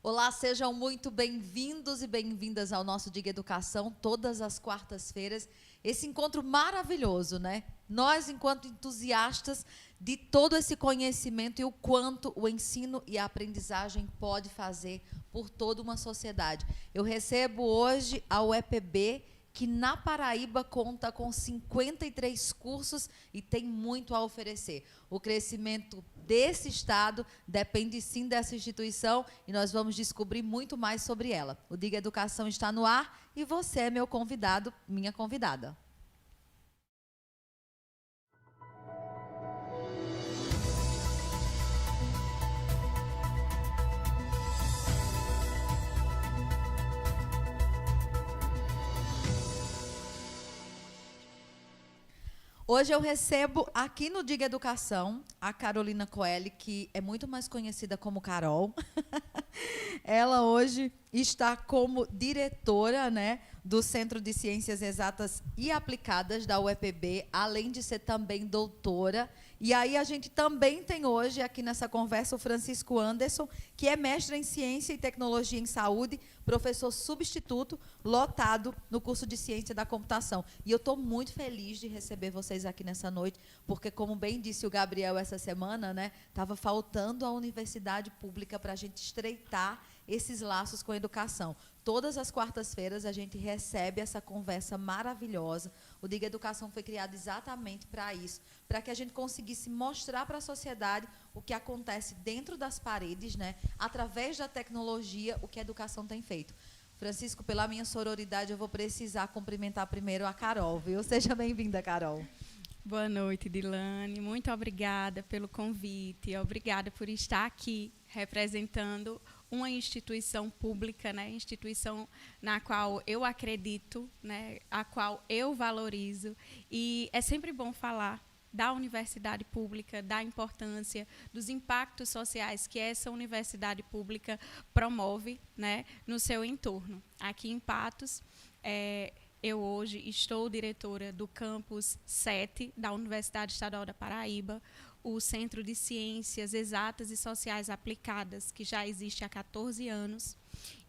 Olá, sejam muito bem-vindos e bem-vindas ao nosso Diga Educação, todas as quartas-feiras. Esse encontro maravilhoso, né? Nós, enquanto entusiastas de todo esse conhecimento e o quanto o ensino e a aprendizagem pode fazer por toda uma sociedade. Eu recebo hoje a UEPB, que na Paraíba conta com 53 cursos e tem muito a oferecer. O crescimento desse estado depende sim dessa instituição e nós vamos descobrir muito mais sobre ela. O Diga Educação está no ar e você é meu convidado, minha convidada. Hoje eu recebo aqui no Diga Educação a Carolina Coelho, que é muito mais conhecida como Carol. Ela hoje está como diretora, né, do Centro de Ciências Exatas e Aplicadas da UEPB, além de ser também doutora. E aí a gente também tem hoje aqui nessa conversa o Francisco Anderson, que é mestre em Ciência e Tecnologia em Saúde, professor substituto, lotado no curso de Ciência da Computação. E eu estou muito feliz de receber vocês aqui nessa noite, porque, como bem disse o Gabriel essa semana, né, estava faltando a universidade pública para a gente estreitar esses laços com a educação. Todas as quartas-feiras a gente recebe essa conversa maravilhosa. O Diga Educação foi criado exatamente para isso, para que a gente conseguisse mostrar para a sociedade o que acontece dentro das paredes, né, através da tecnologia, o que a educação tem feito. Francisco, pela minha sororidade, eu vou precisar cumprimentar primeiro a Carol, viu? Seja bem-vinda, Carol. Boa noite, Dilane. Muito obrigada pelo convite. Obrigada por estar aqui representando uma instituição pública, né, instituição na qual eu acredito, né, a qual eu valorizo. E é sempre bom falar da universidade pública, da importância, dos impactos sociais que essa universidade pública promove, né, no seu entorno. Aqui em Patos, eu hoje estou diretora do campus 7 da Universidade Estadual da Paraíba, o Centro de Ciências Exatas e Sociais Aplicadas, que já existe há 14 anos.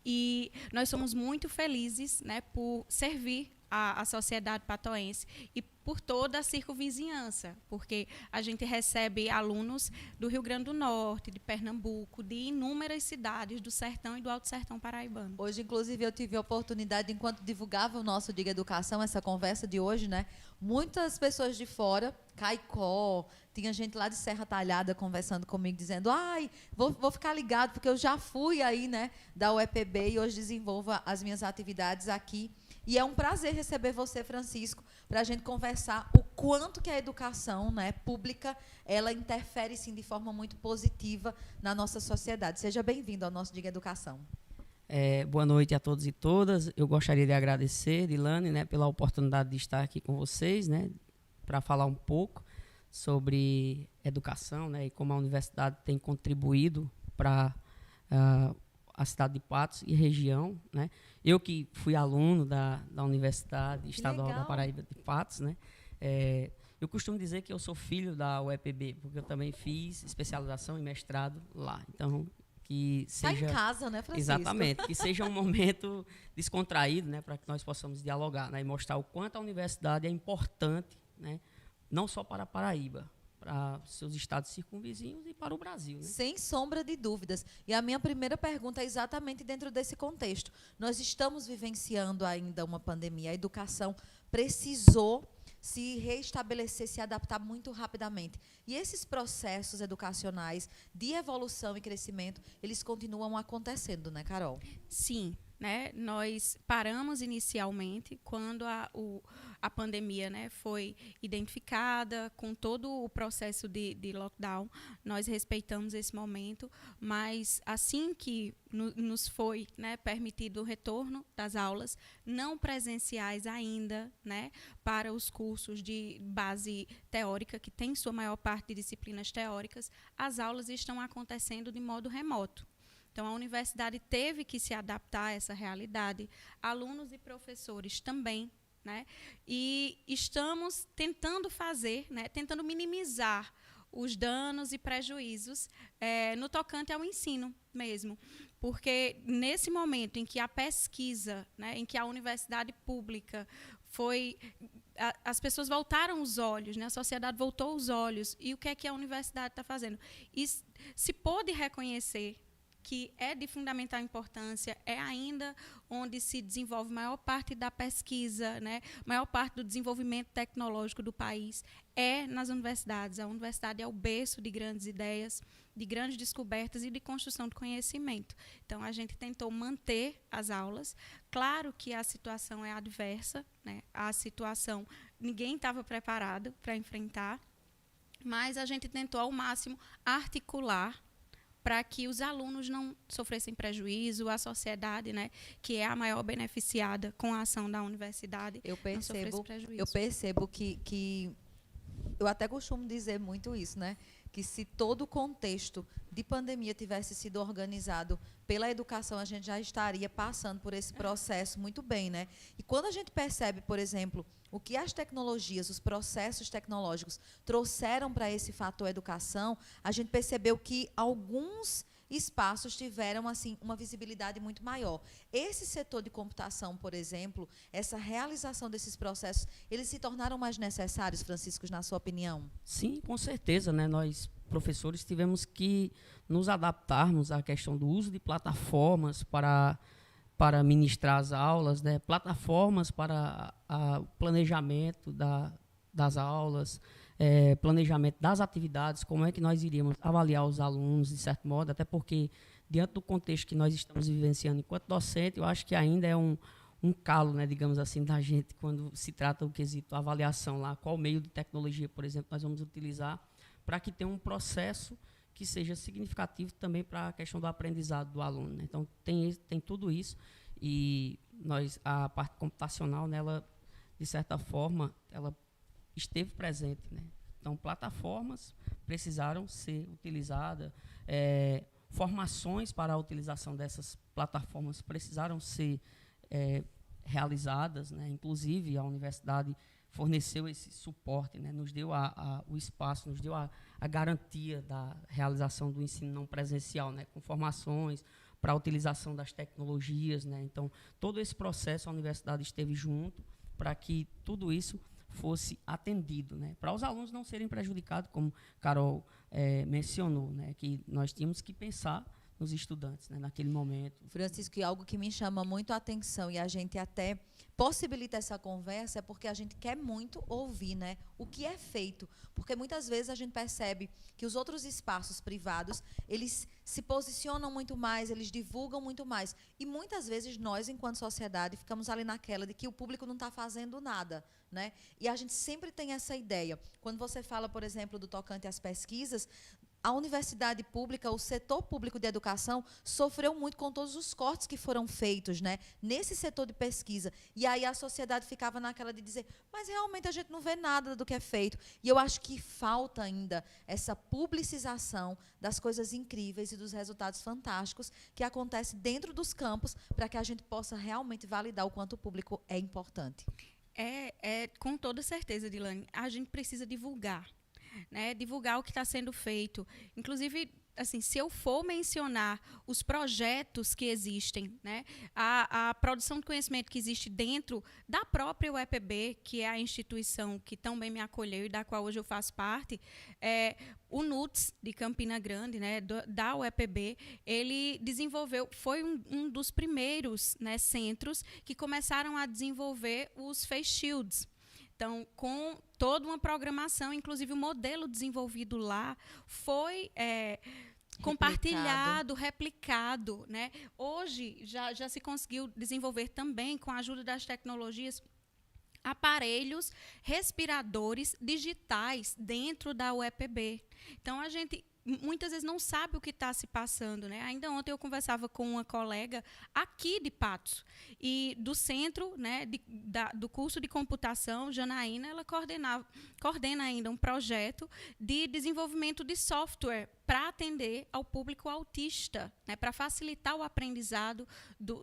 E nós somos muito felizes, né, por servir a sociedade patoense e por toda a circunvizinhança, porque a gente recebe alunos do Rio Grande do Norte, de Pernambuco, de inúmeras cidades do sertão e do Alto Sertão paraibano. Hoje, inclusive, eu tive a oportunidade, enquanto divulgava o nosso Diga Educação, essa conversa de hoje, né? Muitas pessoas de fora, Caicó, tinha gente lá de Serra Talhada conversando comigo, dizendo, ai, vou ficar ligado, porque eu já fui aí, né, da UEPB e hoje desenvolvo as minhas atividades aqui. E é um prazer receber você, Francisco, para a gente conversar o quanto que a educação, né, pública, ela interfere, sim, de forma muito positiva na nossa sociedade. Seja bem-vindo ao nosso Diga Educação. Boa noite a todos e todas. Eu gostaria de agradecer, Dilane, né, pela oportunidade de estar aqui com vocês, né, para falar um pouco sobre educação, né, e como a universidade tem contribuído para a cidade de Patos e região, né? Eu que fui aluno da Universidade Estadual da Paraíba de Patos, né? Eu costumo dizer que eu sou filho da UEPB, porque eu também fiz especialização e mestrado lá. Então, que seja... Está em casa, né, Francisco? Exatamente, que seja um momento descontraído, né, para que nós possamos dialogar, né, e mostrar o quanto a universidade é importante, né, não só para a Paraíba, para seus estados circunvizinhos e para o Brasil, né? Sem sombra de dúvidas. E a minha primeira pergunta é exatamente dentro desse contexto. Nós estamos vivenciando ainda uma pandemia. A educação precisou se reestabelecer, se adaptar muito rapidamente. E esses processos educacionais de evolução e crescimento, eles continuam acontecendo, né, Carol? Sim. Né, nós paramos inicialmente quando a pandemia, né, foi identificada, com todo o processo de lockdown. Nós respeitamos esse momento, mas assim que nos foi, né, permitido o retorno das aulas, não presenciais ainda, né, para os cursos de base teórica, que tem sua maior parte de disciplinas teóricas, as aulas estão acontecendo de modo remoto. Então, a universidade teve que se adaptar a essa realidade, alunos e professores também, né? E estamos tentando fazer, né, tentando minimizar os danos e prejuízos no tocante ao ensino mesmo, porque nesse momento em que a pesquisa, né, em que a universidade pública as pessoas voltaram os olhos, né, a sociedade voltou os olhos, e o que a universidade está fazendo? E se pôde reconhecer que é de fundamental importância, é ainda onde se desenvolve maior parte da pesquisa, né, maior parte do desenvolvimento tecnológico do país, é nas universidades. A universidade é o berço de grandes ideias, de grandes descobertas e de construção de conhecimento. Então, a gente tentou manter as aulas. Claro que a situação é adversa, né, a situação ninguém estava preparado para enfrentar, mas a gente tentou, ao máximo, articular para que os alunos não sofressem prejuízo, a sociedade, né, que é a maior beneficiada com a ação da universidade, não sofresse prejuízo. Eu percebo que eu até costumo dizer muito isso, né, que se todo o contexto de pandemia tivesse sido organizado pela educação, a gente já estaria passando por esse processo muito bem, né? E quando a gente percebe, por exemplo, o que as tecnologias, os processos tecnológicos trouxeram para esse fator educação, a gente percebeu que alguns espaços tiveram assim uma visibilidade muito maior. Esse setor de computação, por exemplo, essa realização desses processos, eles se tornaram mais necessários, Francisco, na sua opinião? Sim, com certeza, né? Nós, professores, tivemos que nos adaptarmos à questão do uso de plataformas para ministrar as aulas, né? Plataformas para o planejamento das aulas, planejamento das atividades, como é que nós iríamos avaliar os alunos, de certo modo, até porque, diante do contexto que nós estamos vivenciando enquanto docente, eu acho que ainda é um calo, né, digamos assim, da gente, quando se trata do quesito avaliação lá, qual meio de tecnologia, por exemplo, nós vamos utilizar para que tenha um processo que seja significativo também para a questão do aprendizado do aluno, né? Então, tem tudo isso, e a parte computacional, né, ela, de certa forma, ela esteve presente, né? Então, plataformas precisaram ser utilizadas, formações para a utilização dessas plataformas precisaram ser realizadas, né? Inclusive, a universidade forneceu esse suporte, né? Nos deu o espaço, nos deu a garantia da realização do ensino não presencial, né? Com formações para a utilização das tecnologias, né? Então, todo esse processo, a universidade esteve junto para que tudo isso fosse atendido, né? Para os alunos não serem prejudicados, como Carol mencionou, né? Que nós tínhamos que pensar nos estudantes, né, naquele momento. Francisco, e algo que me chama muito a atenção, e a gente até possibilita essa conversa, é porque a gente quer muito ouvir, né, o que é feito. Porque muitas vezes a gente percebe que os outros espaços privados, eles se posicionam muito mais, eles divulgam muito mais. E muitas vezes nós, enquanto sociedade, ficamos ali naquela de que o público não está fazendo nada, né? E a gente sempre tem essa ideia. Quando você fala, por exemplo, do tocante às pesquisas, a universidade pública, o setor público de educação, sofreu muito com todos os cortes que foram feitos, né, nesse setor de pesquisa. E aí a sociedade ficava naquela de dizer, mas realmente a gente não vê nada do que é feito. E eu acho que falta ainda essa publicização das coisas incríveis e dos resultados fantásticos que acontecem dentro dos campos, para que a gente possa realmente validar o quanto o público é importante. Com toda certeza, Dilane, a gente precisa divulgar. Né, divulgar o que está sendo feito. Inclusive, assim, se eu for mencionar os projetos que existem, né, a produção de conhecimento que existe dentro da própria UEPB, que é a instituição que tão bem me acolheu e da qual hoje eu faço parte, o NUTS de Campina Grande, né, da UEPB, ele desenvolveu, foi um dos primeiros, né, centros que começaram a desenvolver os face shields. Então, com toda uma programação, inclusive o modelo desenvolvido lá foi compartilhado, replicado, né? Hoje, já se conseguiu desenvolver também, com a ajuda das tecnologias, aparelhos respiradores digitais dentro da UEPB. Então, a gente muitas vezes não sabe o que está se passando, né? Ainda ontem eu conversava com uma colega aqui de Patos, e do centro, né, do curso de computação, Janaína, ela coordena ainda um projeto de desenvolvimento de software para atender ao público autista, né, para facilitar o aprendizado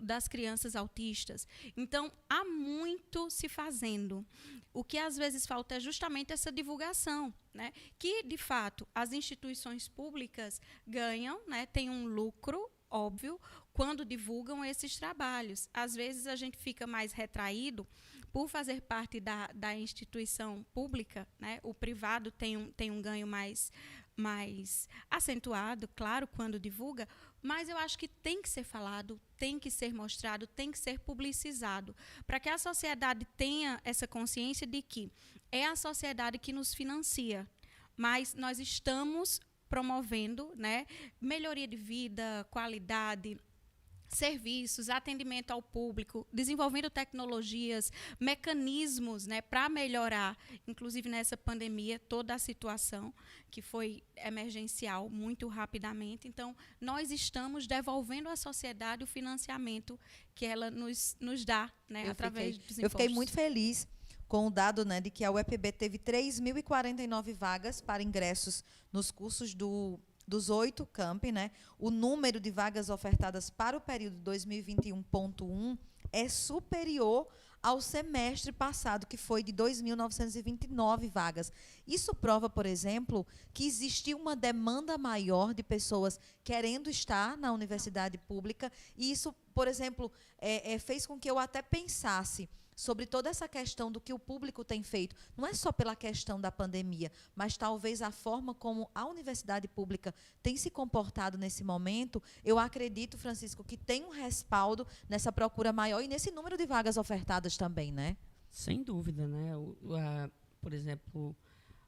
das crianças autistas. Então, há muito se fazendo. O que às vezes falta é justamente essa divulgação, né, que, de fato, as instituições públicas ganham, né, tem um lucro óbvio quando divulgam esses trabalhos. Às vezes a gente fica mais retraído por fazer parte da instituição pública, né? O privado tem um ganho mais acentuado, claro, quando divulga, mas eu acho que tem que ser falado, tem que ser mostrado, tem que ser publicizado, para que a sociedade tenha essa consciência de que é a sociedade que nos financia, mas nós estamos promovendo, né, melhoria de vida, qualidade, serviços, atendimento ao público, desenvolvendo tecnologias, mecanismos, né, para melhorar, inclusive nessa pandemia, toda a situação que foi emergencial muito rapidamente. Então, nós estamos devolvendo à sociedade o financiamento que ela nos dá, né, através dos impostos. Eu fiquei muito feliz com o dado, né, de que a UEPB teve 3.049 vagas para ingressos nos cursos dos 8 campi, né? O número de vagas ofertadas para o período 2021.1 é superior ao semestre passado, que foi de 2.929 vagas. Isso prova, por exemplo, que existia uma demanda maior de pessoas querendo estar na universidade pública, e isso, por exemplo, fez com que eu até pensasse sobre toda essa questão do que o público tem feito, não é só pela questão da pandemia, mas talvez a forma como a universidade pública tem se comportado nesse momento. Eu acredito, Francisco, que tem um respaldo nessa procura maior e nesse número de vagas ofertadas também, né? Sem dúvida, né? Por exemplo,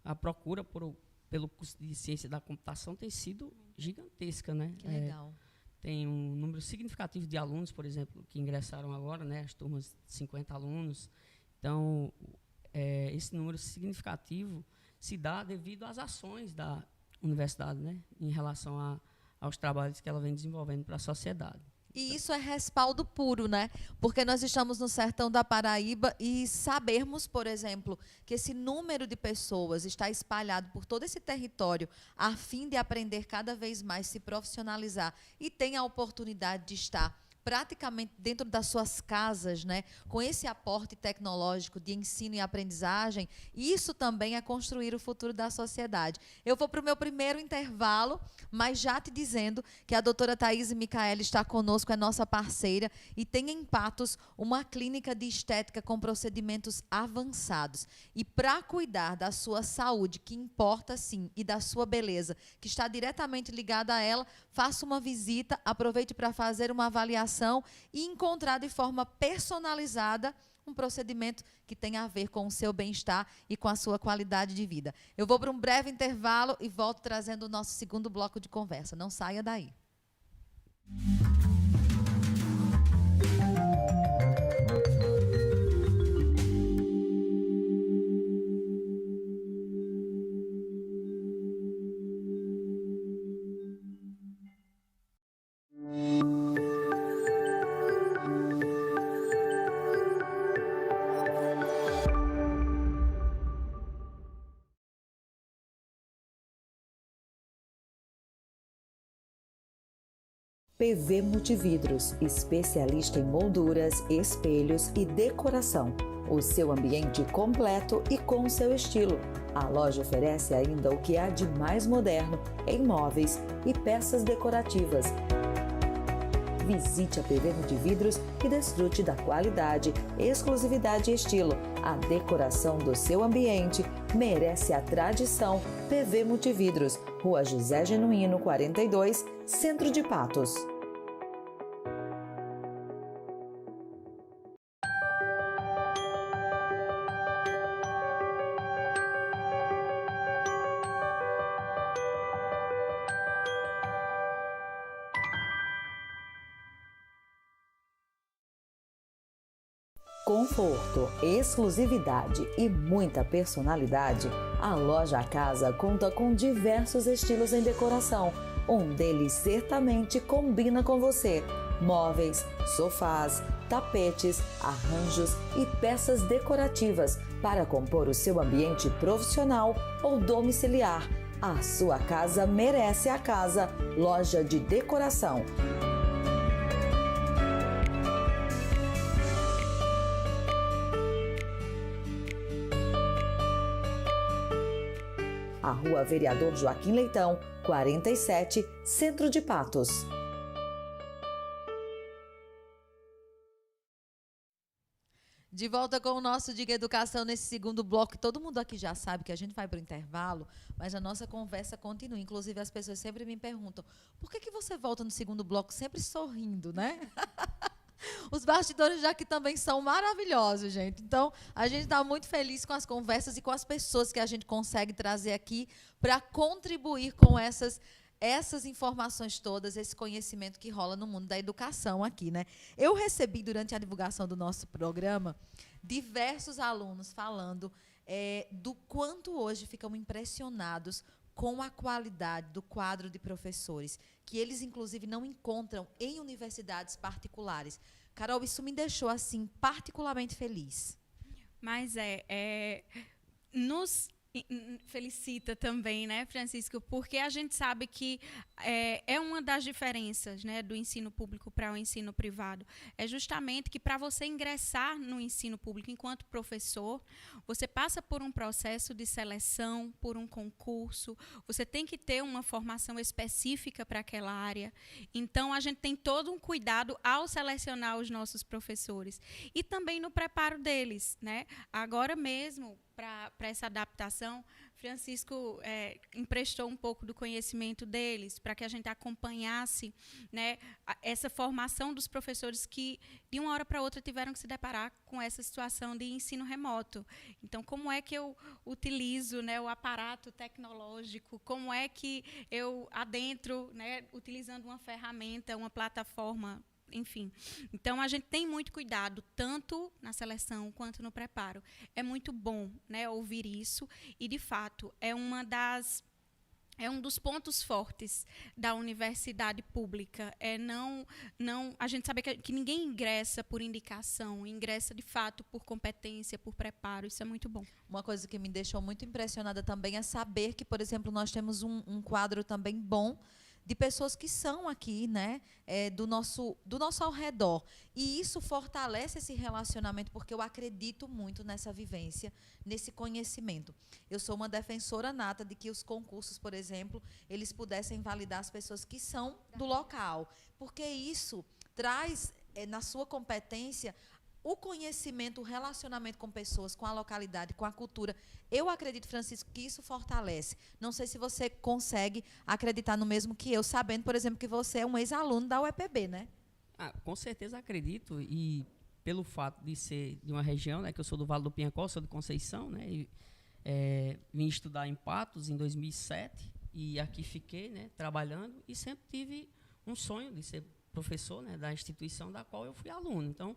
a procura pelo curso de ciência da computação tem sido gigantesca, né? Que legal. Tem um número significativo de alunos, por exemplo, que ingressaram agora, né, as turmas de 50 alunos. Então, esse número significativo se dá devido às ações da universidade, né, em relação aos trabalhos que ela vem desenvolvendo para a sociedade. E isso é respaldo puro, né? Porque nós estamos no sertão da Paraíba e sabermos, por exemplo, que esse número de pessoas está espalhado por todo esse território a fim de aprender cada vez mais, se profissionalizar e tem a oportunidade de estar praticamente dentro das suas casas, né, com esse aporte tecnológico de ensino e aprendizagem, isso também é construir o futuro da sociedade. Eu vou para o meu primeiro intervalo, mas já te dizendo que a doutora Thaís Micaeli está conosco, é nossa parceira, e tem em Patos uma clínica de estética com procedimentos avançados. E para cuidar da sua saúde, que importa sim, e da sua beleza, que está diretamente ligada a ela, faça uma visita, aproveite para fazer uma avaliação e encontrar de forma personalizada um procedimento que tenha a ver com o seu bem-estar e com a sua qualidade de vida. Eu vou para um breve intervalo e volto trazendo o nosso segundo bloco de conversa. Não saia daí. PV Multividros, especialista em molduras, espelhos e decoração. O seu ambiente completo e com seu estilo. A loja oferece ainda o que há de mais moderno em móveis e peças decorativas. Visite a PV Multividros e desfrute da qualidade, exclusividade e estilo. A decoração do seu ambiente merece a tradição. PV Multividros, Rua José Genuíno, 42, Centro de Patos. Conforto, exclusividade e muita personalidade, a Loja Casa conta com diversos estilos em decoração. Um deles certamente combina com você. Móveis, sofás, tapetes, arranjos e peças decorativas para compor o seu ambiente profissional ou domiciliar. A sua casa merece a casa. Loja de Decoração. A Rua Vereador Joaquim Leitão, 47, Centro de Patos. De volta com o nosso Diga Educação nesse segundo bloco. Todo mundo aqui já sabe que a gente vai para o intervalo, mas a nossa conversa continua. Inclusive, as pessoas sempre me perguntam, por que você volta no segundo bloco sempre sorrindo, né? Os bastidores daqui também são maravilhosos, gente. Então, a gente está muito feliz com as conversas e com as pessoas que a gente consegue trazer aqui para contribuir com essas informações todas, esse conhecimento que rola no mundo da educação aqui, né? Eu recebi, durante a divulgação do nosso programa, diversos alunos falando do quanto hoje ficam impressionados com a qualidade do quadro de professores, que eles, inclusive, não encontram em universidades particulares. Carol, isso me deixou, assim, particularmente feliz. Mas nos felicita também, né, Francisco, porque a gente sabe que é uma das diferenças, né, do ensino público para o ensino privado. É justamente que para você ingressar no ensino público enquanto professor, você passa por um processo de seleção, por um concurso, você tem que ter uma formação específica para aquela área. Então, a gente tem todo um cuidado ao selecionar os nossos professores. E também no preparo deles, né? Agora mesmo, para essa adaptação, Francisco emprestou um pouco do conhecimento deles para que a gente acompanhasse, né, essa formação dos professores que, de uma hora para outra, tiveram que se deparar com essa situação de ensino remoto. Então, como é que eu utilizo, né, o aparato tecnológico, como é que eu adentro, né, utilizando uma ferramenta, uma plataforma, enfim. Então, a gente tem muito cuidado, tanto na seleção quanto no preparo. É muito bom, né, ouvir isso e, de fato, é um dos pontos fortes da universidade pública. A gente sabe que ninguém ingressa por indicação, ingressa, de fato, por competência, por preparo. Isso é muito bom. Uma coisa que me deixou muito impressionada também é saber que, por exemplo, nós temos um quadro também bom de pessoas que são aqui, né, do nosso ao redor. E isso fortalece esse relacionamento, porque eu acredito muito nessa vivência, nesse conhecimento. Eu sou uma defensora nata de que os concursos, por exemplo, eles pudessem validar as pessoas que são do local, porque isso traz, na sua competência, o conhecimento, o relacionamento com pessoas, com a localidade, com a cultura. Eu acredito, Francisco, que isso fortalece. Não sei se você consegue acreditar no mesmo que eu, sabendo, por exemplo, que você é um ex-aluno da UEPB, né? Com certeza acredito, e pelo fato de ser de uma região, né, que eu sou do Vale do Pinhacó, sou de Conceição, né, e vim estudar em Patos em 2007, e aqui fiquei, né, trabalhando, e sempre tive um sonho de ser professor, né, da instituição da qual eu fui aluno. Então,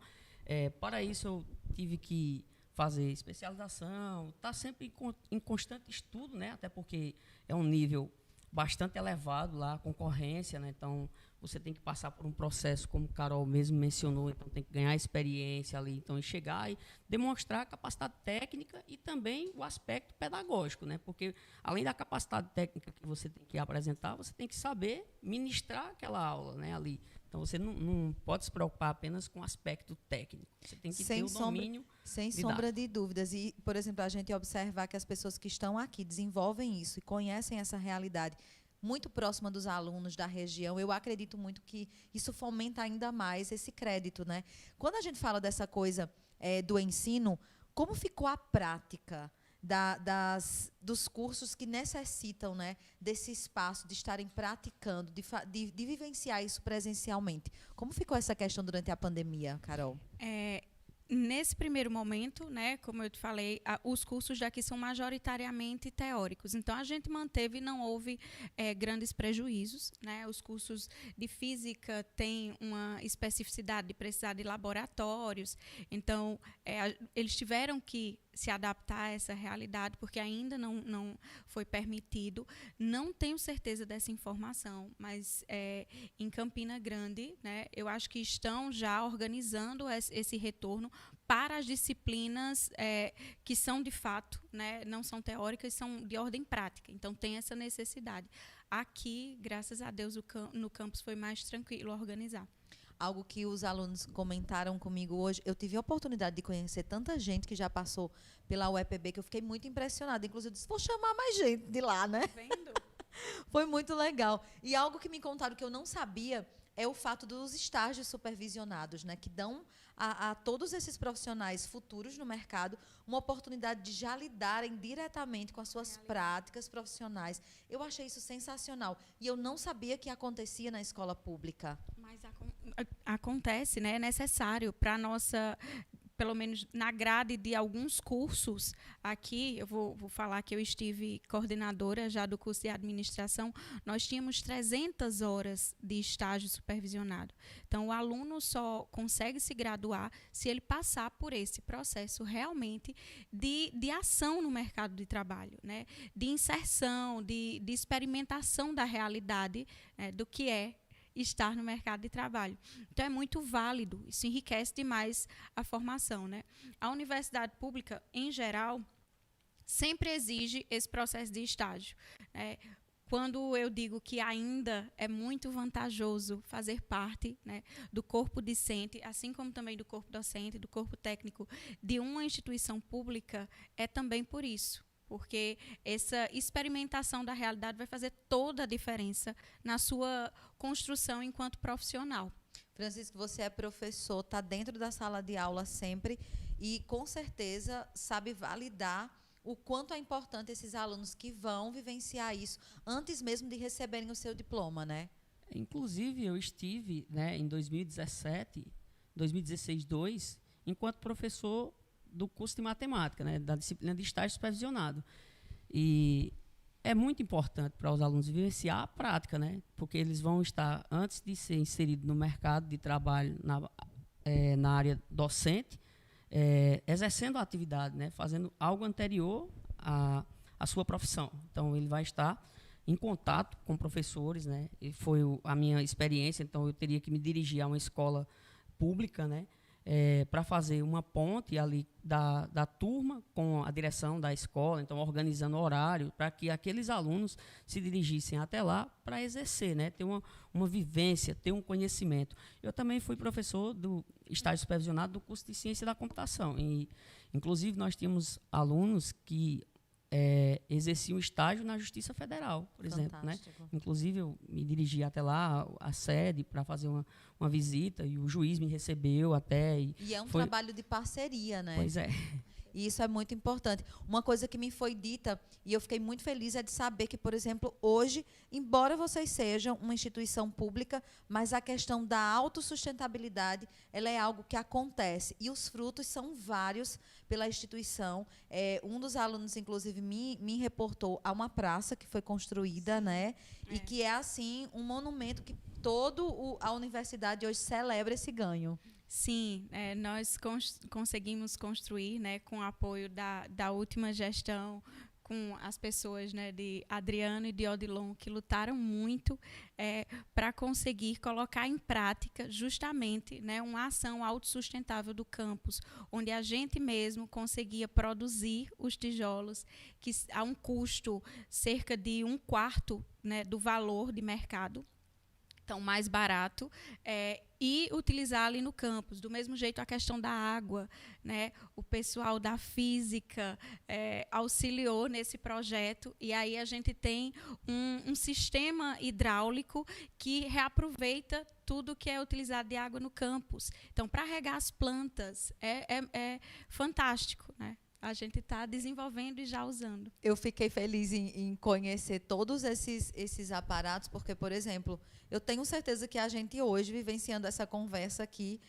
para isso, eu tive que fazer especialização, estar sempre em constante estudo, né? Até porque é um nível bastante elevado lá, a concorrência, né? Então, você tem que passar por um processo, como o Carol mesmo mencionou, então tem que ganhar experiência ali, então, e chegar e demonstrar a capacidade técnica e também o aspecto pedagógico, né? Porque, além da capacidade técnica que você tem que apresentar, você tem que saber ministrar aquela aula, né, ali. Então, você não pode se preocupar apenas com o aspecto técnico. Você tem que ter o domínio. Sem sombra de dúvidas. E, por exemplo, a gente observar que as pessoas que estão aqui desenvolvem isso e conhecem essa realidade muito próxima dos alunos da região, eu acredito muito que isso fomenta ainda mais esse crédito, né? Quando a gente fala dessa coisa do ensino, como ficou a prática dos cursos que necessitam, né, desse espaço, de estarem praticando, de vivenciar isso presencialmente? Como ficou essa questão durante a pandemia, Carol? Nesse primeiro momento, né, como eu te falei, os cursos daqui são majoritariamente teóricos. Então, a gente manteve e não houve grandes prejuízos, né? Os cursos de física têm uma especificidade de precisar de laboratórios. Então, eles tiveram que se adaptar a essa realidade, porque ainda não foi permitido. Não tenho certeza dessa informação, mas em Campina Grande, né, eu acho que estão já organizando esse retorno para as disciplinas que são, de fato, né, não são teóricas, são de ordem prática. Então, tem essa necessidade. Aqui, graças a Deus, no campus foi mais tranquilo organizar. Algo que os alunos comentaram comigo hoje, eu tive a oportunidade de conhecer tanta gente que já passou pela UEPB, que eu fiquei muito impressionada. Inclusive, eu disse, vou chamar mais gente de lá, né? Vendo? Foi muito legal. E algo que me contaram que eu não sabia é o fato dos estágios supervisionados, né, que dão a todos esses profissionais futuros no mercado uma oportunidade de já lidarem diretamente com as suas práticas profissionais. Eu achei isso sensacional. E eu não sabia que acontecia na escola pública. Mas acontece, né? É necessário para a nossa, pelo menos na grade de alguns cursos aqui, eu vou falar que eu estive coordenadora já do curso de administração, nós tínhamos 300 horas de estágio supervisionado. Então, o aluno só consegue se graduar se ele passar por esse processo realmente de ação no mercado de trabalho, né? De inserção, de experimentação da realidade, né? Do que é estar no mercado de trabalho. Então, é muito válido, isso enriquece demais a formação, né? A universidade pública, em geral, sempre exige esse processo de estágio, né? Quando eu digo que ainda é muito vantajoso fazer parte, né, do corpo discente, assim como também do corpo docente, do corpo técnico de uma instituição pública, é também por isso. Porque essa experimentação da realidade vai fazer toda a diferença na sua construção enquanto profissional. Francisco, você é professor, está dentro da sala de aula sempre e, com certeza, sabe validar o quanto é importante esses alunos que vão vivenciar isso antes mesmo de receberem o seu diploma, né? Inclusive, eu estive, né, em 2016-2, enquanto professor do curso de matemática, né, da disciplina de estágio supervisionado. E é muito importante para os alunos vivenciar a prática, né, porque eles vão estar, antes de ser inseridos no mercado de trabalho na área docente, exercendo a atividade, né, fazendo algo anterior à sua profissão. Então, ele vai estar em contato com professores, né, e foi a minha experiência, então eu teria que me dirigir a uma escola pública, né, para fazer uma ponte ali da turma com a direção da escola, então organizando horário para que aqueles alunos se dirigissem até lá para exercer, né, ter uma vivência, ter um conhecimento. Eu também fui professor do estágio supervisionado do curso de Ciência da Computação. E, inclusive, nós tínhamos alunos que exerciam estágio na Justiça Federal, por exemplo, né? Inclusive, eu me dirigi até lá, a sede, para fazer uma visita, e o juiz me recebeu até. E é um trabalho de parceria, né? Pois é. E isso é muito importante. Uma coisa que me foi dita, e eu fiquei muito feliz, é de saber que, por exemplo, hoje, embora vocês sejam uma instituição pública, mas a questão da autossustentabilidade, ela é algo que acontece. E os frutos são vários pela instituição. Um dos alunos, inclusive, me reportou a uma praça que foi construída, né? E que é, assim, um monumento que toda a universidade hoje celebra esse ganho. Sim, nós conseguimos construir, né, com o apoio da última gestão, com as pessoas, né, de Adriano e de Odilon, que lutaram muito para conseguir colocar em prática justamente, né, uma ação autossustentável do campus, onde a gente mesmo conseguia produzir os tijolos que a um custo cerca de 1/4, né, do valor de mercado. Então, mais barato, e utilizar ali no campus. Do mesmo jeito, a questão da água, né? O pessoal da física auxiliou nesse projeto, e aí a gente tem um sistema hidráulico que reaproveita tudo que é utilizado de água no campus. Então, para regar as plantas, é fantástico, né? A gente está desenvolvendo e já usando. Eu fiquei feliz em conhecer todos esses aparatos, porque, por exemplo, eu tenho certeza que a gente hoje, vivenciando essa conversa aqui,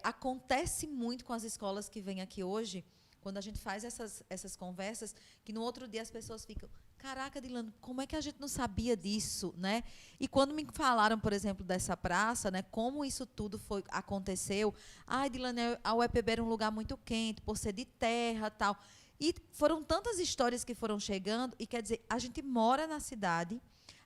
acontece muito com as escolas que vêm aqui hoje, quando a gente faz essas conversas, que no outro dia as pessoas ficam, caraca, Dilane, como é que a gente não sabia disso, né? E quando me falaram, por exemplo, dessa praça, né, como isso tudo aconteceu, Dilane, a UEPB era um lugar muito quente, por ser de terra, tal. E foram tantas histórias que foram chegando, e quer dizer, a gente mora na cidade,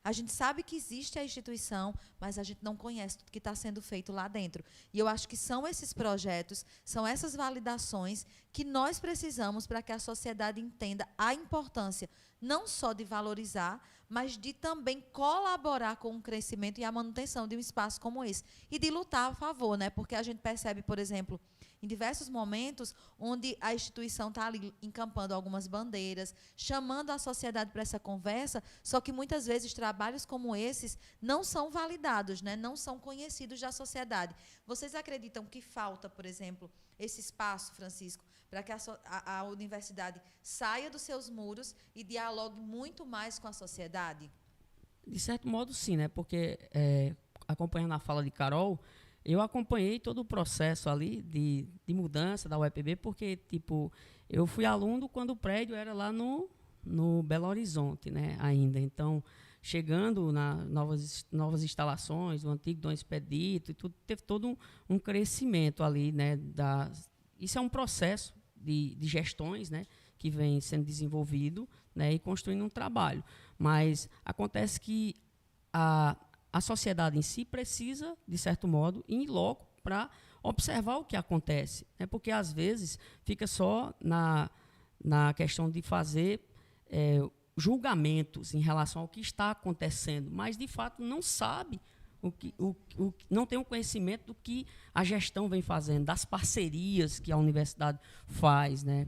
a gente sabe que existe a instituição, mas a gente não conhece tudo que está sendo feito lá dentro. E eu acho que são esses projetos, são essas validações que nós precisamos para que a sociedade entenda a importância não só de valorizar, mas de também colaborar com o crescimento e a manutenção de um espaço como esse. E de lutar a favor, né? Porque a gente percebe, por exemplo, em diversos momentos onde a instituição está ali encampando algumas bandeiras, chamando a sociedade para essa conversa, só que muitas vezes trabalhos como esses não são validados, né? Não são conhecidos da sociedade. Vocês acreditam que falta, por exemplo, esse espaço, Francisco, para que a universidade saia dos seus muros e dialogue muito mais com a sociedade? De certo modo, sim, né? Porque, acompanhando a fala de Carol, eu acompanhei todo o processo ali de mudança da UEPB, porque, tipo, eu fui aluno quando o prédio era lá no Belo Horizonte, né, ainda. Então, chegando nas novas instalações, o antigo Dom Expedito, e tudo, teve todo um crescimento ali, né? Isso é um processo de gestões, né, que vem sendo desenvolvido, né, e construindo um trabalho. Mas acontece que a sociedade em si precisa, de certo modo, ir logo para observar o que acontece, né? Porque, às vezes, fica só na questão de fazer julgamentos em relação ao que está acontecendo, mas, de fato, não sabe, não tem um conhecimento do que a gestão vem fazendo, das parcerias que a universidade faz, né,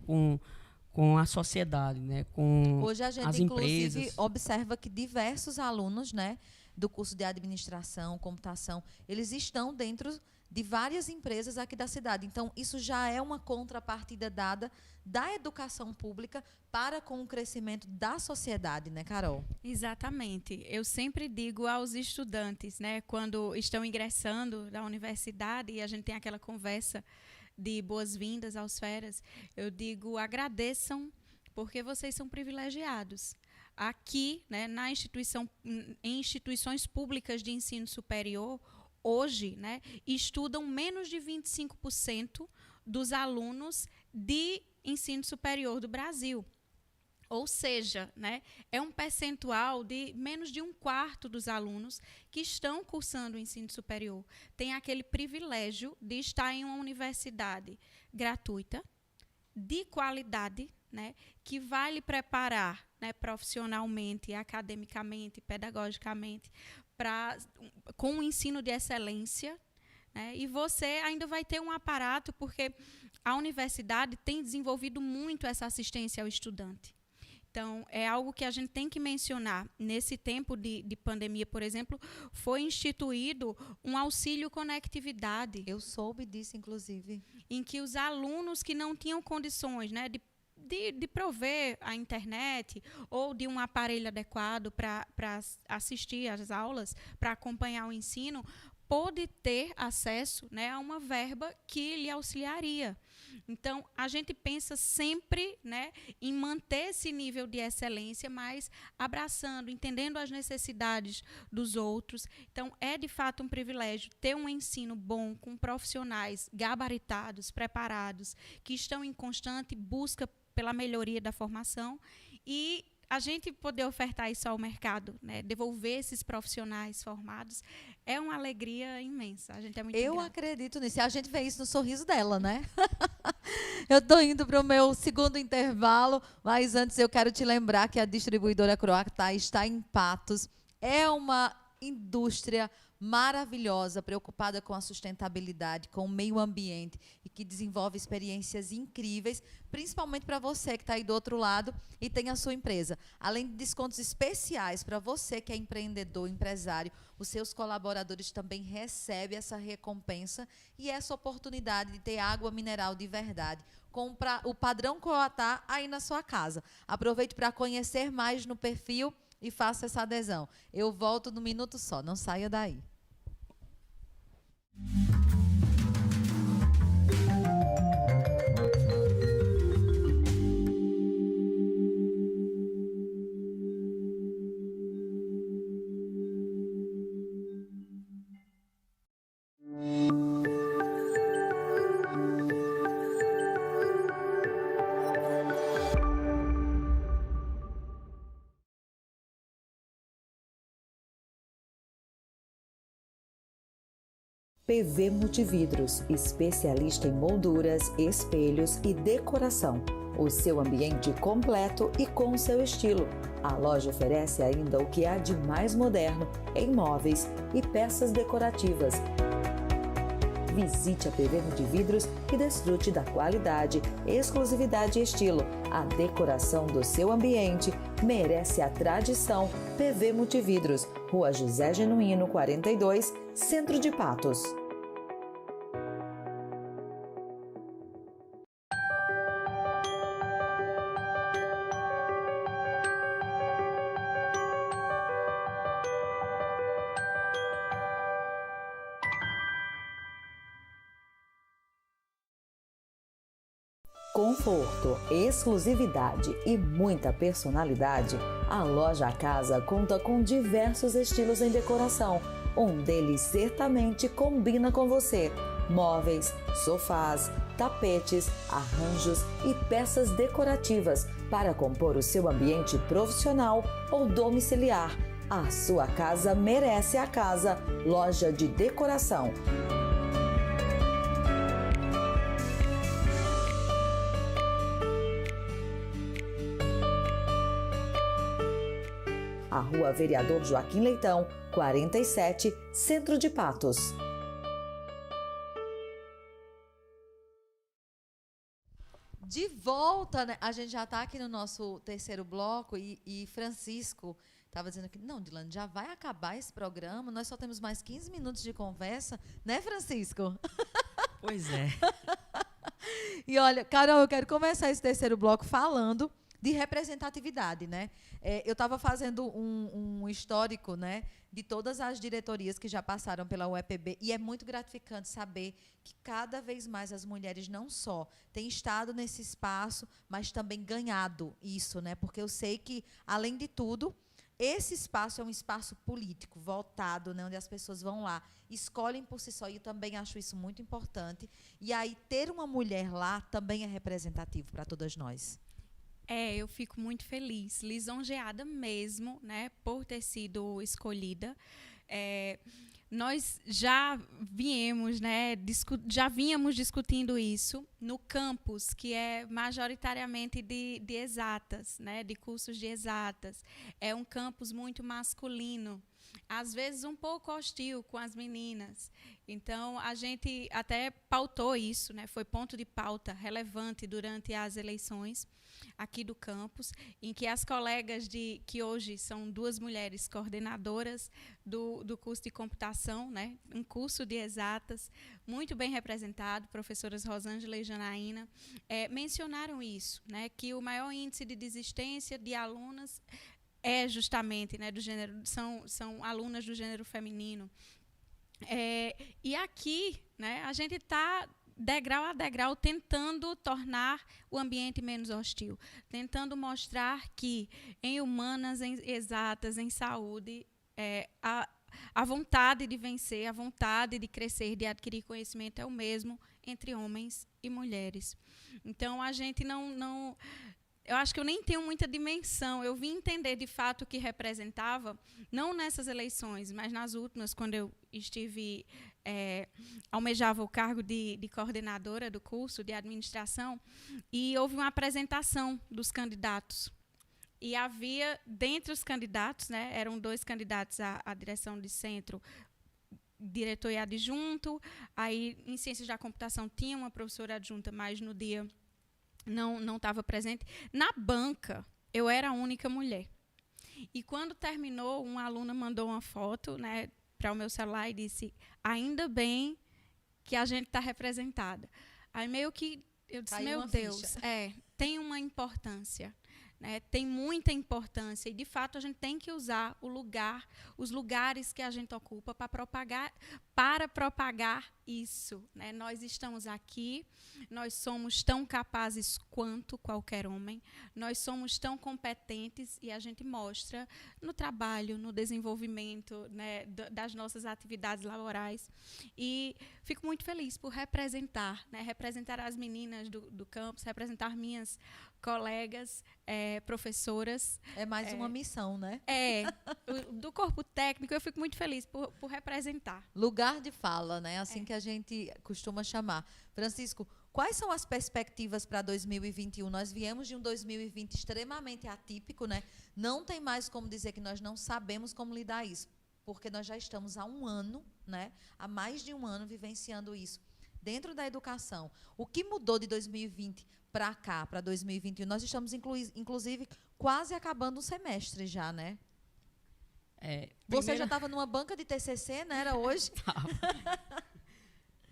com a sociedade, né, com hoje a gente, as inclusive, empresas. observa que diversos alunos, né, do curso de administração, computação, eles estão dentro de várias empresas aqui da cidade. Então, isso já é uma contrapartida dada da educação pública para com o crescimento da sociedade, né, Carol? Exatamente. Eu sempre digo aos estudantes, né, quando estão ingressando na universidade e a gente tem aquela conversa de boas-vindas aos feras, eu digo, agradeçam, porque vocês são privilegiados. Aqui, né, em instituições públicas de ensino superior, hoje, né, estudam menos de 25% dos alunos de ensino superior do Brasil. Ou seja, né, é um percentual de menos de 1/4 dos alunos que estão cursando o ensino superior. Tem aquele privilégio de estar em uma universidade gratuita, de qualidade, né, que vai lhe preparar, né, profissionalmente, academicamente, pedagogicamente, com um ensino de excelência, né, e você ainda vai ter um aparato, porque a universidade tem desenvolvido muito essa assistência ao estudante. Então, é algo que a gente tem que mencionar. Nesse tempo de pandemia, por exemplo, foi instituído um auxílio conectividade. Eu soube disso, inclusive. Em que os alunos que não tinham condições, né, de prover a internet ou de um aparelho adequado para assistir às aulas, para acompanhar o ensino, pôde ter acesso, né, a uma verba que lhe auxiliaria. Então, a gente pensa sempre, né, em manter esse nível de excelência, mas abraçando, entendendo as necessidades dos outros. Então, é de fato um privilégio ter um ensino bom, com profissionais gabaritados, preparados, que estão em constante busca pela melhoria da formação, e a gente poder ofertar isso ao mercado, né, devolver esses profissionais formados, é uma alegria imensa. A gente é muito grata. Acredito nisso. E a gente vê isso no sorriso dela, né? Eu estou indo para o meu segundo intervalo, mas antes eu quero te lembrar que a distribuidora Croatá está em Patos. É uma indústria maravilhosa, preocupada com a sustentabilidade, com o meio ambiente e que desenvolve experiências incríveis, principalmente para você que está aí do outro lado e tem a sua empresa. Além de descontos especiais para você que é empreendedor, empresário, os seus colaboradores também recebem essa recompensa e essa oportunidade de ter água mineral de verdade, com o padrão Croatá aí na sua casa. Aproveite para conhecer mais no perfil e faça essa adesão. Eu volto no minuto só, não saia daí. PV Multividros, especialista em molduras, espelhos e decoração. O seu ambiente completo e com seu estilo. A loja oferece ainda o que há de mais moderno em móveis e peças decorativas. Visite a PV Multividros e desfrute da qualidade, exclusividade e estilo. A decoração do seu ambiente merece a tradição. PV Multividros, Rua José Genuíno, 42, Centro de Patos. Conforto, exclusividade e muita personalidade, a Loja Casa conta com diversos estilos em decoração. Um deles certamente combina com você. Móveis, sofás, tapetes, arranjos e peças decorativas para compor o seu ambiente profissional ou domiciliar. A sua casa merece a casa. Loja de Decoração. A Rua Vereador Joaquim Leitão, 47, Centro de Patos. De volta, né? A gente já está aqui no nosso terceiro bloco e Francisco estava dizendo que, não, Dilane, já vai acabar esse programa, nós só temos mais 15 minutos de conversa, né, Francisco? Pois é. E olha, Carol, eu quero começar esse terceiro bloco falando de representatividade, né? Eu estava fazendo um histórico, né, de todas as diretorias que já passaram pela UEPB e é muito gratificante saber que cada vez mais as mulheres não só têm estado nesse espaço, mas também ganhado isso, né? Porque eu sei que, além de tudo, esse espaço é um espaço político, voltado, né, onde as pessoas vão lá, escolhem por si só, e eu também acho isso muito importante. E aí, ter uma mulher lá também é representativo para todas nós. Eu fico muito feliz, lisonjeada mesmo, né, por ter sido escolhida. Nós já viemos, né, já vínhamos discutindo isso no campus, que é majoritariamente de exatas, né, de cursos de exatas. É um campus muito masculino, às vezes um pouco hostil com as meninas. Então, a gente até pautou isso, né, foi ponto de pauta relevante durante as eleições aqui do campus, em que as colegas que hoje são duas mulheres coordenadoras do curso de computação, né, um curso de exatas, muito bem representado, professoras Rosângela e Janaína, mencionaram isso, né, que o maior índice de desistência de alunas é justamente, né, do gênero, são alunas do gênero feminino. E aqui, né, a gente está degrau a degrau, tentando tornar o ambiente menos hostil, tentando mostrar que em humanas, em exatas, em saúde, a vontade de vencer, a vontade de crescer, de adquirir conhecimento é o mesmo entre homens e mulheres. Então, a gente não eu acho que eu nem tenho muita dimensão. Eu vim entender, de fato, o que representava, não nessas eleições, mas nas últimas, quando eu estive, almejava o cargo de coordenadora do curso de administração, e houve uma apresentação dos candidatos. E havia, dentre os candidatos, né, eram 2 candidatos à direção de centro, diretor e adjunto. Aí, em ciências da computação, tinha uma professora adjunta, mas no dia não estava presente. Na banca, eu era a única mulher. E quando terminou, uma aluna mandou uma foto, né, para o meu celular e disse: ainda bem que a gente está representada. Aí meio que eu disse: meu Deus, tem uma importância. Né, tem muita importância e, de fato, a gente tem que usar os lugares que a gente ocupa para propagar isso. Né? Nós estamos aqui, nós somos tão capazes quanto qualquer homem, nós somos tão competentes e a gente mostra no trabalho, no desenvolvimento, né, das nossas atividades laborais. E fico muito feliz por representar, né, representar as meninas do campus, representar minhas colegas, professoras. É mais uma missão, né? Do corpo técnico, eu fico muito feliz por representar. Lugar de fala, né? Assim que a gente costuma chamar. Francisco, quais são as perspectivas para 2021? Nós viemos de um 2020 extremamente atípico, né? Não tem mais como dizer que nós não sabemos como lidar isso, porque nós já estamos há um ano, né? Há mais de um ano vivenciando isso. dentro da educação. O que mudou de 2020 para cá, para 2021? Nós estamos, inclusive, quase acabando o semestre já, né? Você já estava numa banca de TCC, né? Era hoje?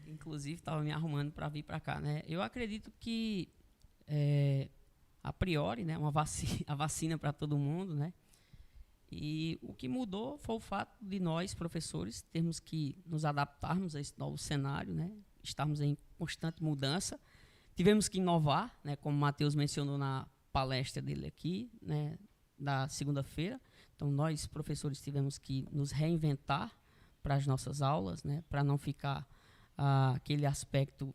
Inclusive, estava me arrumando para vir para cá, né? Eu acredito que, a priori, né, a vacina para todo mundo, né? E o que mudou foi o fato de nós, professores, termos que nos adaptarmos a esse novo cenário, né? Estamos em constante mudança. Tivemos que inovar, né? Como o Matheus mencionou na palestra dele aqui, né? Da segunda-feira. Então, nós, professores, tivemos que nos reinventar para as nossas aulas, né? Para não ficar aquele aspecto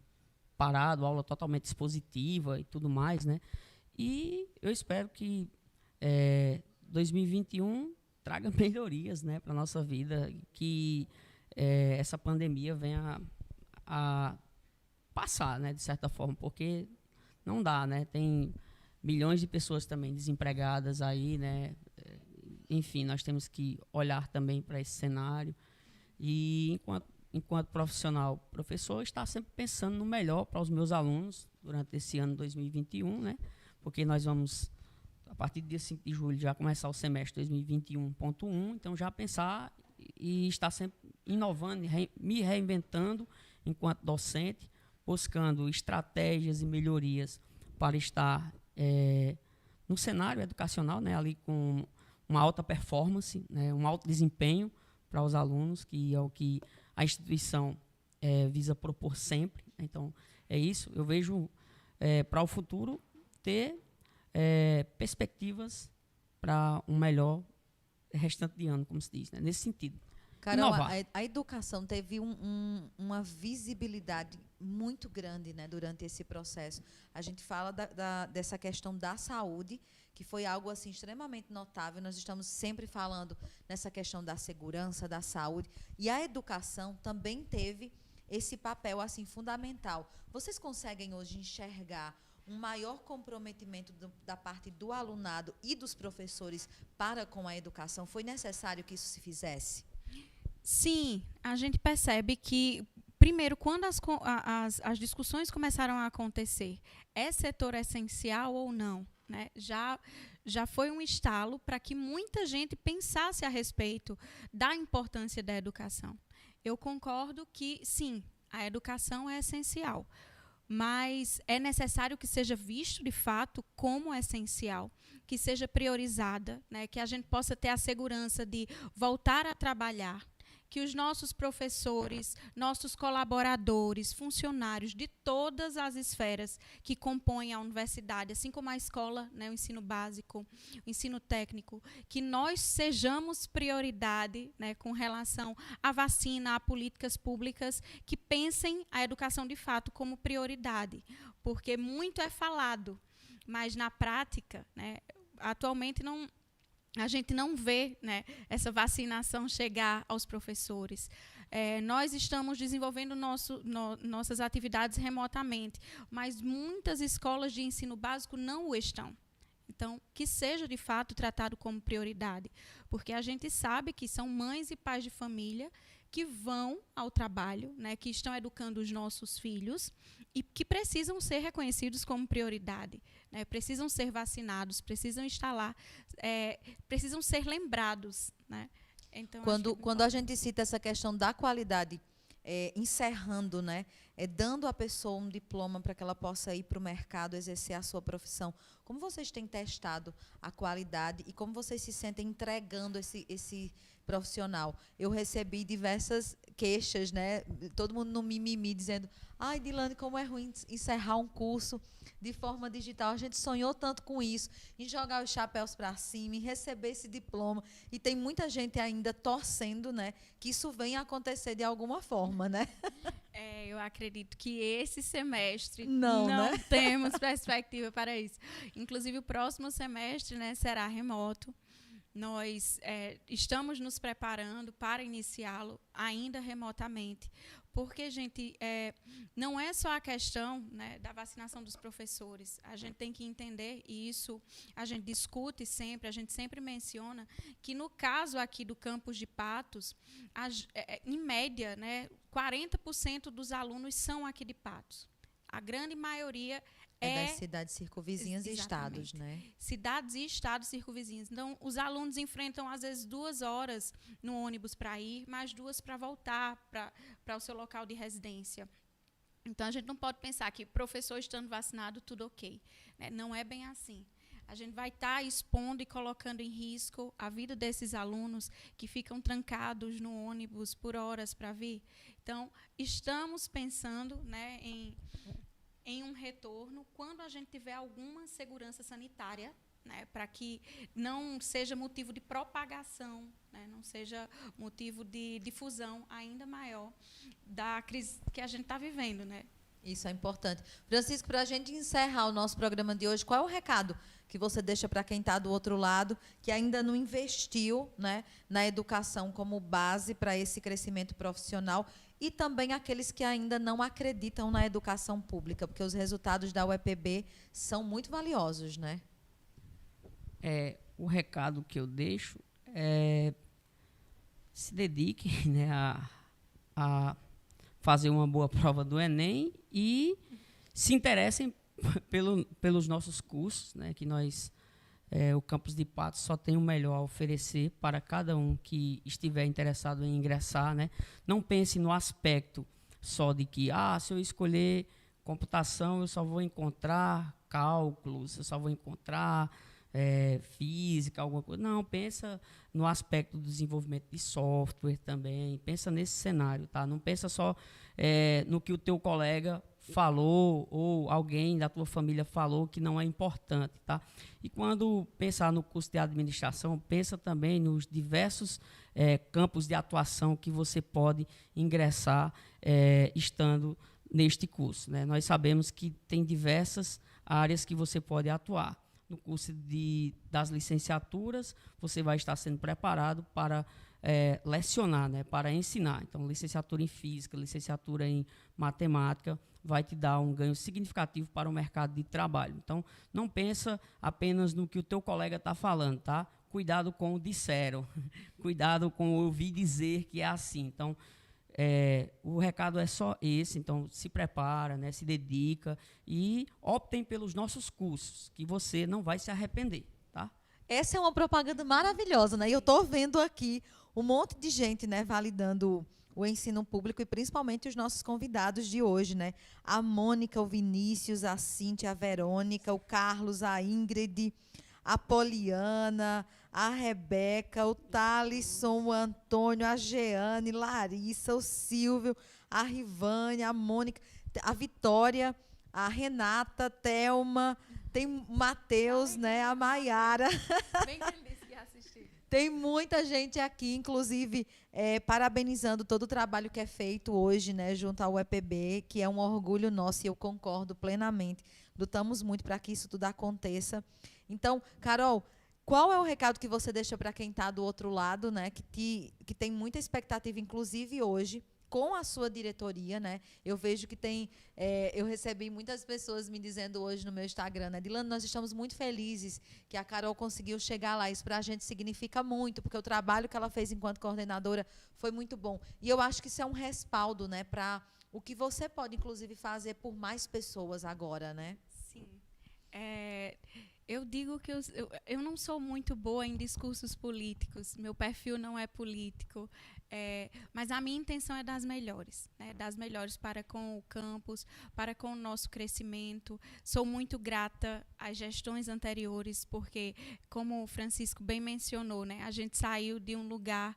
parado, aula totalmente expositiva e tudo mais, né? E eu espero que 2021 traga melhorias, né, para a nossa vida, que essa pandemia venha a passar, né, de certa forma, porque não dá, né? Tem milhões de pessoas também desempregadas aí, né? Enfim, nós temos que olhar também para esse cenário e, enquanto profissional, professor, estar sempre pensando no melhor para os meus alunos durante esse ano 2021, né? Porque nós vamos, a partir do dia 5 de julho, já começar o semestre 2021.1, então já pensar e estar sempre inovando, me reinventando enquanto docente, buscando estratégias e melhorias para estar no cenário educacional, né, ali com uma alta performance, né, um alto desempenho para os alunos, que é o que a instituição visa propor sempre. Então, é isso. Eu vejo para o futuro ter perspectivas para um melhor restante de ano, como se diz, né? Nesse sentido. Carol, a educação teve uma visibilidade muito grande, né, durante esse processo. A gente fala dessa questão da saúde, que foi algo assim extremamente notável. Nós estamos sempre falando nessa questão da segurança, da saúde. E a educação também teve esse papel assim fundamental. Vocês conseguem hoje enxergar um maior comprometimento da parte do alunado e dos professores para com a educação? Foi necessário que isso se fizesse? Sim, a gente percebe que, primeiro, quando as discussões começaram a acontecer, é setor essencial ou não, né? Já foi um estalo para que muita gente pensasse a respeito da importância da educação. Eu concordo que, sim, a educação é essencial, mas é necessário que seja visto, de fato, como essencial, que seja priorizada, né? Que a gente possa ter a segurança de voltar a trabalhar, que os nossos professores, nossos colaboradores, funcionários de todas as esferas que compõem a universidade, assim como a escola, né, o ensino básico, o ensino técnico, que nós sejamos prioridade, né, com relação à vacina, a políticas públicas que pensem a educação de fato como prioridade, porque muito é falado, mas na prática, né, atualmente a gente não vê, né, essa vacinação chegar aos professores. Nós estamos desenvolvendo nossas atividades remotamente, mas muitas escolas de ensino básico não o estão. Então, que seja, de fato, tratado como prioridade, porque a gente sabe que são mães e pais de família que vão ao trabalho, né, que estão educando os nossos filhos e que precisam ser reconhecidos como prioridade, né, precisam ser vacinados, precisam estar lá, precisam ser lembrados, né? Então, quando a gente cita essa questão da qualidade, encerrando, né, dando à pessoa um diploma para que ela possa ir para o mercado, exercer a sua profissão, como vocês têm testado a qualidade e como vocês se sentem entregando esse profissional? Eu recebi diversas queixas, né? Todo mundo no mimimi dizendo: ai, Dilane, como é ruim encerrar um curso de forma digital. A gente sonhou tanto com isso, em jogar os chapéus para cima, em receber esse diploma. E tem muita gente ainda torcendo, né, que isso venha a acontecer de alguma forma, né? Eu acredito que esse semestre não né? temos perspectiva para isso. Inclusive, o próximo semestre, né, será remoto. Nós estamos nos preparando para iniciá-lo ainda remotamente, porque, gente, não é só a questão, né, da vacinação dos professores. A gente tem que entender, e isso a gente discute sempre, a gente sempre menciona, que no caso aqui do campus de Patos, em média, né, 40% dos alunos são aqui de Patos. A grande maioria das cidades circunvizinhas e estados, né? Cidades e estados circunvizinhos. Então, os alunos enfrentam, às vezes, 2 horas no ônibus para ir, mais 2 para voltar para o seu local de residência. Então, a gente não pode pensar que professor estando vacinado, tudo ok, né? Não é bem assim. A gente vai estar expondo e colocando em risco a vida desses alunos que ficam trancados no ônibus por horas para vir. Então, estamos pensando, né, em um retorno quando a gente tiver alguma segurança sanitária, né, para que não seja motivo de propagação, né, não seja motivo de difusão ainda maior da crise que a gente está vivendo, né? Isso é importante. Francisco, para a gente encerrar o nosso programa de hoje, qual é o recado que você deixa para quem está do outro lado, que ainda não investiu, né, na educação como base para esse crescimento profissional, e também aqueles que ainda não acreditam na educação pública, porque os resultados da UEPB são muito valiosos, né? O recado que eu deixo é se dedique, né, a fazer uma boa prova do Enem e se interessem pelos nossos cursos, né, que o campus de Patos só tem o melhor a oferecer para cada um que estiver interessado em ingressar, né? Não pense no aspecto só de que, se eu escolher computação, eu só vou encontrar cálculos, eu só vou encontrar física, alguma coisa. Não, pensa no aspecto do desenvolvimento de software também, pensa nesse cenário, tá? Não pensa só no que o teu colega falou ou alguém da tua família falou que não é importante, tá? E quando pensar no curso de administração, pensa também nos diversos campos de atuação que você pode ingressar estando neste curso, né? Nós sabemos que tem diversas áreas que você pode atuar. No curso das licenciaturas, você vai estar sendo preparado para lecionar, né, para ensinar. Então, licenciatura em Física, licenciatura em Matemática, vai te dar um ganho significativo para o mercado de trabalho. Então, não pensa apenas no que o teu colega está falando, tá? Cuidado com o disseram, cuidado com o ouvir dizer que é assim. Então, o recado é só esse. Então, se prepara, né, se dedica e optem pelos nossos cursos, que você não vai se arrepender, tá? Essa é uma propaganda maravilhosa, né? E eu estou vendo aqui um monte de gente, né, validando o ensino público e principalmente os nossos convidados de hoje, né? A Mônica, o Vinícius, a Cíntia, a Verônica, o Carlos, a Ingrid, a Poliana, a Rebeca, o Thalisson, o Antônio, a Jeane, Larissa, o Silvio, a Rivânia, a Mônica, a Vitória, a Renata, Thelma, tem o Matheus, né, a Maiara. Bem feliz que assisti. Tem muita gente aqui, inclusive, parabenizando todo o trabalho que é feito hoje, né, junto ao UEPB, que é um orgulho nosso e eu concordo plenamente. Lutamos muito para que isso tudo aconteça. Então, Carol, qual é o recado que você deixa para quem está do outro lado, né, que tem muita expectativa, inclusive hoje, com a sua diretoria, né? Eu vejo que eu recebi muitas pessoas me dizendo hoje no meu Instagram, né? Dilane, nós estamos muito felizes que a Carol conseguiu chegar lá. Isso para a gente significa muito, porque o trabalho que ela fez enquanto coordenadora foi muito bom. E eu acho que isso é um respaldo, né, para o que você pode, inclusive, fazer por mais pessoas agora, né? Sim. Eu digo que eu não sou muito boa em discursos políticos, meu perfil não é político, mas a minha intenção é das melhores, né? Das melhores para com o campus, para com o nosso crescimento. Sou muito grata às gestões anteriores, porque, como o Francisco bem mencionou, né, a gente saiu de um lugar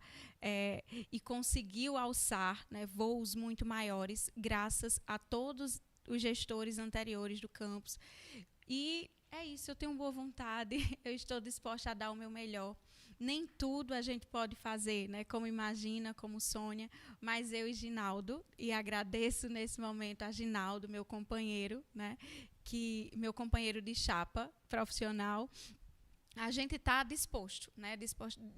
e conseguiu alçar, né, voos muito maiores, graças a todos os gestores anteriores do campus. E é isso, eu tenho boa vontade, eu estou disposta a dar o meu melhor. Nem tudo a gente pode fazer, né, como Imagina, como Sônia, mas eu e Ginaldo, e agradeço nesse momento a Ginaldo, meu companheiro, né, meu companheiro de chapa profissional, a gente está disposto, né,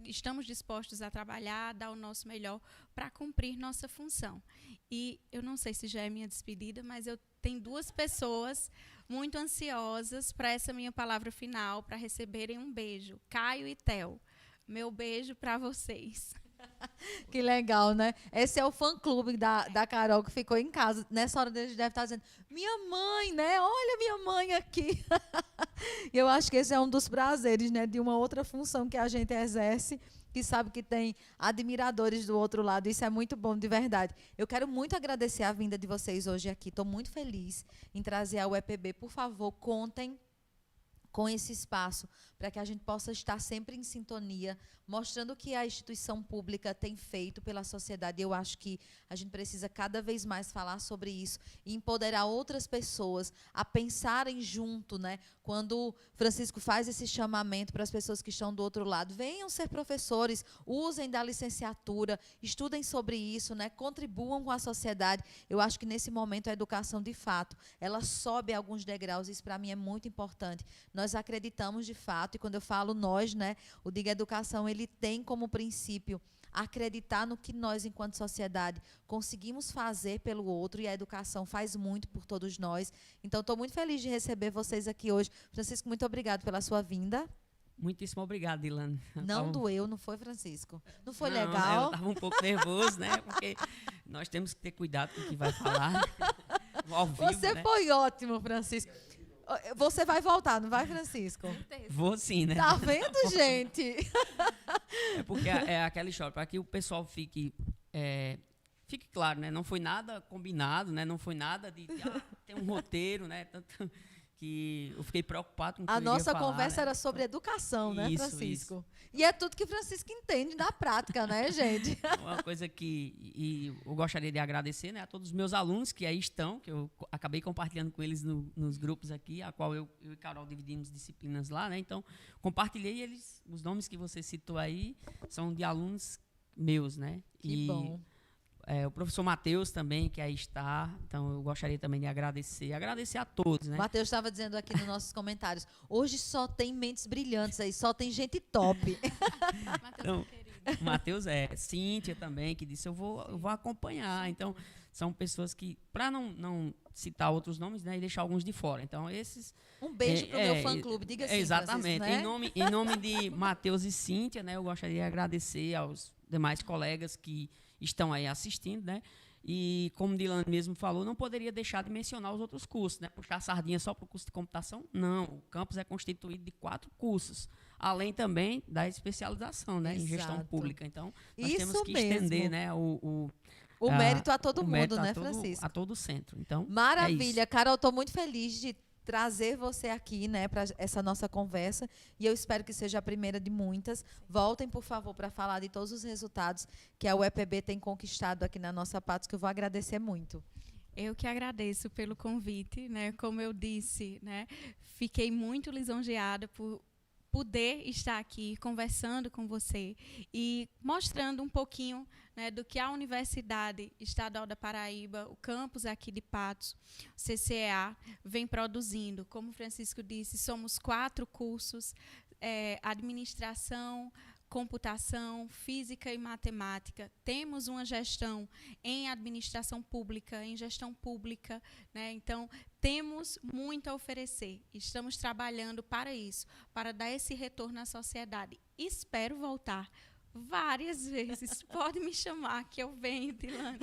estamos dispostos a trabalhar, a dar o nosso melhor para cumprir nossa função. E eu não sei se já é minha despedida, mas eu tenho 2 pessoas muito ansiosas para essa minha palavra final, para receberem um beijo. Caio e Theo, meu beijo para vocês. Que legal, né? Esse é o fã-clube da Carol que ficou em casa. Nessa hora eles devem estar dizendo, minha mãe, né? Olha minha mãe aqui. E eu acho que esse é um dos prazeres, né? De uma outra função que a gente exerce, que sabe que tem admiradores do outro lado. Isso é muito bom, de verdade. Eu quero muito agradecer a vinda de vocês hoje aqui. Estou muito feliz em trazer a UEPB. Por favor, contem com esse espaço, para que a gente possa estar sempre em sintonia, mostrando o que a instituição pública tem feito pela sociedade. Eu acho que a gente precisa cada vez mais falar sobre isso e empoderar outras pessoas a pensarem junto, né? Quando Francisco faz esse chamamento para as pessoas que estão do outro lado, venham ser professores, usem da licenciatura, estudem sobre isso, né? Contribuam com a sociedade. Eu acho que nesse momento a educação, de fato, ela sobe alguns degraus, isso para mim é muito importante. Nós acreditamos de fato, e quando eu falo nós, né, o Diga Educação, ele tem como princípio acreditar no que nós, enquanto sociedade, conseguimos fazer pelo outro, e a educação faz muito por todos nós. Então, estou muito feliz de receber vocês aqui hoje. Francisco, muito obrigado pela sua vinda. Muitíssimo obrigado, Dilane. Não doeu, não foi, Francisco? Não foi não, legal? Eu estava um pouco nervoso, né? Porque nós temos que ter cuidado com o que vai falar. Ao vivo, Você né? foi ótimo, Francisco. Você vai voltar, não vai, Francisco? Vou sim, né? Tá vendo, gente? É porque é aquela história, para que o pessoal fique claro, né? Não foi nada combinado, né? Não foi nada de ter um roteiro, né? Tanto que eu fiquei preocupado com o que A eu iria nossa falar, conversa né? era sobre educação, né, Isso, Francisco? E é tudo que Francisco entende da prática, né, gente? Uma coisa que eu gostaria de agradecer, né, a todos os meus alunos que aí estão, que eu acabei compartilhando com eles nos grupos aqui, a qual eu e Carol dividimos disciplinas lá, né? Então, compartilhei eles, os nomes que você citou aí, são de alunos meus, né? Que bom. O professor Matheus também, que aí está. Então, eu gostaria também de agradecer a todos, né? Matheus estava dizendo aqui nos nossos comentários, hoje só tem mentes brilhantes aí, só tem gente top. Então, Matheus Cíntia também, que disse, eu vou acompanhar. Então, são pessoas que, para não citar outros nomes, né, e deixar alguns de fora. Então, esses... Um beijo para o meu fã-clube, diga assim, exatamente. Francisco, né? Em nome de Matheus e Cíntia, né, eu gostaria de agradecer aos demais colegas que estão aí assistindo, né? E, como Dilane mesmo falou, não poderia deixar de mencionar os outros cursos, né? Puxar a sardinha só para o curso de computação? Não, o campus é constituído de 4 cursos, além também da especialização, né? Em gestão pública. Então, nós temos que estender, né, o mérito a todo mundo, mérito né, Francisco? A todo o centro. Então, maravilha, Carol, estou muito feliz de trazer você aqui, né, para essa nossa conversa, e eu espero que seja a primeira de muitas. Voltem, por favor, para falar de todos os resultados que a UEPB tem conquistado aqui na nossa Patos, que eu vou agradecer muito. Eu que agradeço pelo convite, né? Como eu disse, né, fiquei muito lisonjeada por poder estar aqui conversando com você e mostrando um pouquinho, né, do que a Universidade Estadual da Paraíba, o campus aqui de Patos, o CCEA, vem produzindo. Como o Francisco disse, somos 4 cursos, administração, computação, física e matemática. Temos uma gestão em administração pública, em gestão pública, né? Então, temos muito a oferecer. Estamos trabalhando para isso, para dar esse retorno à sociedade. Espero voltar várias vezes. Pode me chamar que eu venho, Dilane,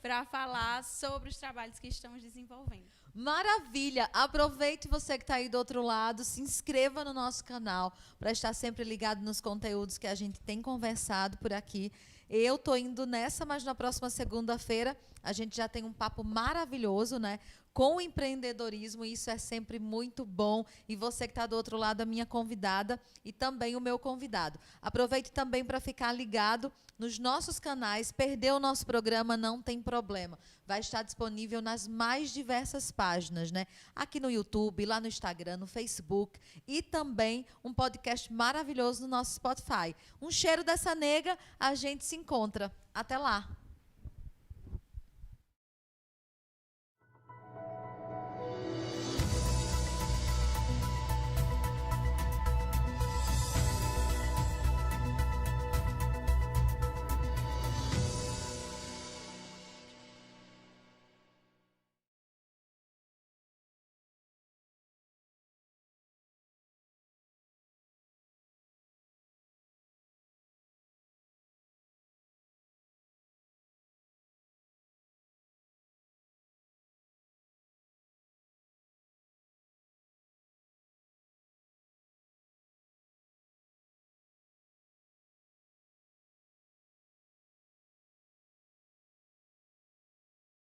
para falar sobre os trabalhos que estamos desenvolvendo. Maravilha! Aproveite você que está aí do outro lado, se inscreva no nosso canal para estar sempre ligado nos conteúdos que a gente tem conversado por aqui. Eu estou indo nessa, mas na próxima segunda-feira a gente já tem um papo maravilhoso, né, com o empreendedorismo, e isso é sempre muito bom. E você que está do outro lado, a minha convidada e também o meu convidado. Aproveite também para ficar ligado nos nossos canais. Perdeu o nosso programa, não tem problema. Vai estar disponível nas mais diversas páginas, né? Aqui no YouTube, lá no Instagram, no Facebook, e também um podcast maravilhoso no nosso Spotify. Um cheiro dessa nega, a gente se encontra. Até lá!